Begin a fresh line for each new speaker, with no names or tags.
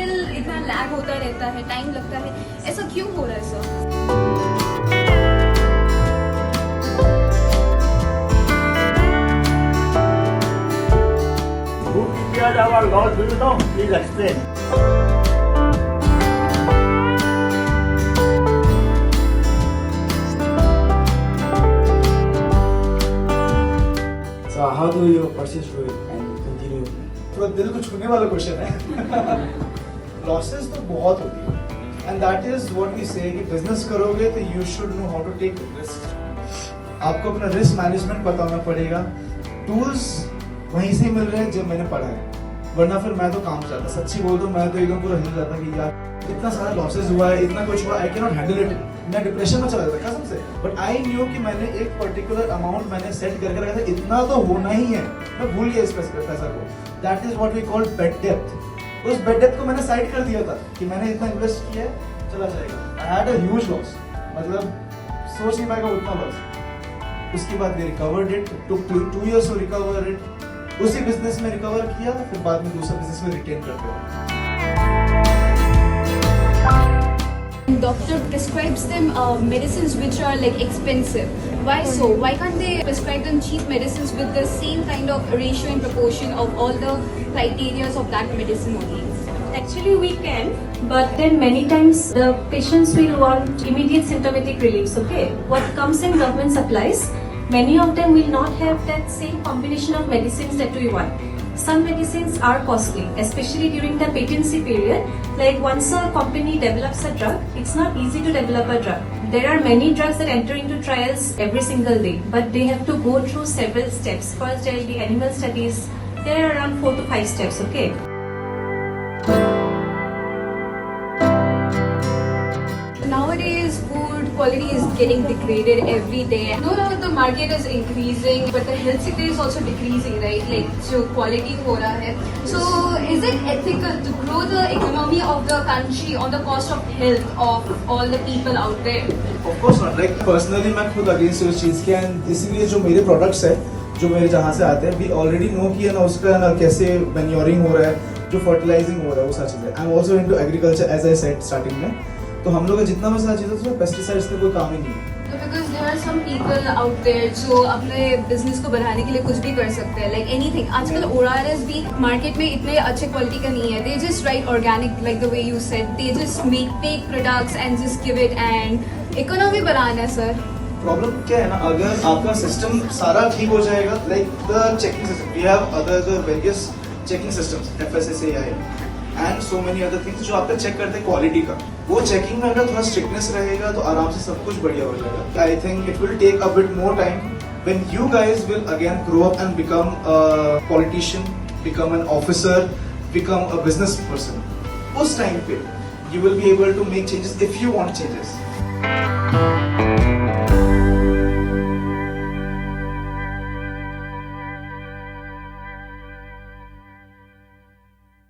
Still इतना lag होता रहता है, टाइम लगता है, ऐसा क्यों हो रहा है sir?
Our laws, do you know? Please explain.
So how do you persist through it and continue?
थोड़ा दिल को छूने वाला क्वेश्चन है. लॉसेस तो बहुत होती है and that is what we say कि बिजनेस करोगे तो you should know how to take risk. आपको अपना रिस्क मैनेजमेंट बताना पड़ेगा. टूल्स वहीं से मिल रहे हैं जब मैंने पढ़ा है, वरना फिर मैं तो काम जाता. सच्ची बोल दूं, मैं तो एकदम पूरा हिल जाता कि यार इतना सारा लॉसेस हुआ है, इतना कुछ हुआ, I can not handle it. मैं डिप्रेशन में चला जाता कसम से. बट आई न्यू कि मैंने एक पर्टिकुलर अमाउंट मैंने सेट करके रखा था, इतना तो होना ही है. मैं भूल गया इस पैसा को. That is what we call bad डेप्थ. उस बेड डेप्थ को मैंने साइड कर दिया था कि मैंने इतना इन्वेस्ट किया है, चला जाएगा. I had a huge loss, मतलब सोच नहीं पाएगा उतना लॉस. उसके बाद we recovered it. Took 2 years to recover it. उसी बिजनेस में रिकवर किया, फिर बाद में दूसरा बिजनेस में रिटेन करते हो.
Doctor prescribes them medicines which are like expensive. Why so? Why can't they prescribe them cheap medicines with the same kind of ratio and proportion of all the criteria of that medicine only?
Actually, we can, but then many times the patients will want immediate symptomatic reliefs. Okay, what comes in government supplies, many of them will not have that same combination of medicines that we want. Some medicines are costly, especially during the patency period. Like once a company develops a drug, it's not easy to develop a drug. There are many drugs that enter into trials every single day, but they have to go through several steps. First, there will be animal studies. There are around 4 to 5 steps. Okay.
Nowadays, food quality is getting degraded every day. No doubt the market is increasing, but the health sector is also decreasing, right? Like, so quality ho raha hai. So, is it ethical to grow the economy of the country on the cost of health of all the people out there?
Of course not. Like personally मैं खुद against उस चीज़ के. And इसीलिए जो मेरे products है, जो मेरे जहाँ से आते हैं, वी ऑलरेडी नो कि ना उसका ना कैसे मैन्योरिंग हो रहा है, जो फर्टिलाइजिंग हो रहा है, वो सारी चीज़ें. I am also into agriculture as I said starting में. तो हम लोग का जितना भी सारी चीज़ें उसमें पेस्टिसाइड्स का कोई काम ही नहीं है.
Because there are some people out there जो अपने बिजनेस को बढ़ाने के लिए कुछ भी कर सकते हैं, like anything. आजकल ORS भी मार्केट में इतने अच्छे क्वालिटी का नहीं है. They just write organic like the way you said. They just make fake products and just give it and economy बढ़ाना है सर.
प्रॉब्लम क्या है ना, अगर आपका सिस्टम सारा ठीक हो जाएगा, like the checking system, we have other various checking systems, FSSAI and so many other things जो आपका चेक करते हैं क्वालिटी का. वो चेकिंग में अगर थोड़ा स्ट्रिक्टनेस रहेगा तो आराम से सब कुछ बढ़िया हो जाएगा. I think it will take a bit more time when you guys will again grow up and become a politician, become an officer, become a business person. उस टाइम पे you will be able to make changes if you want changes.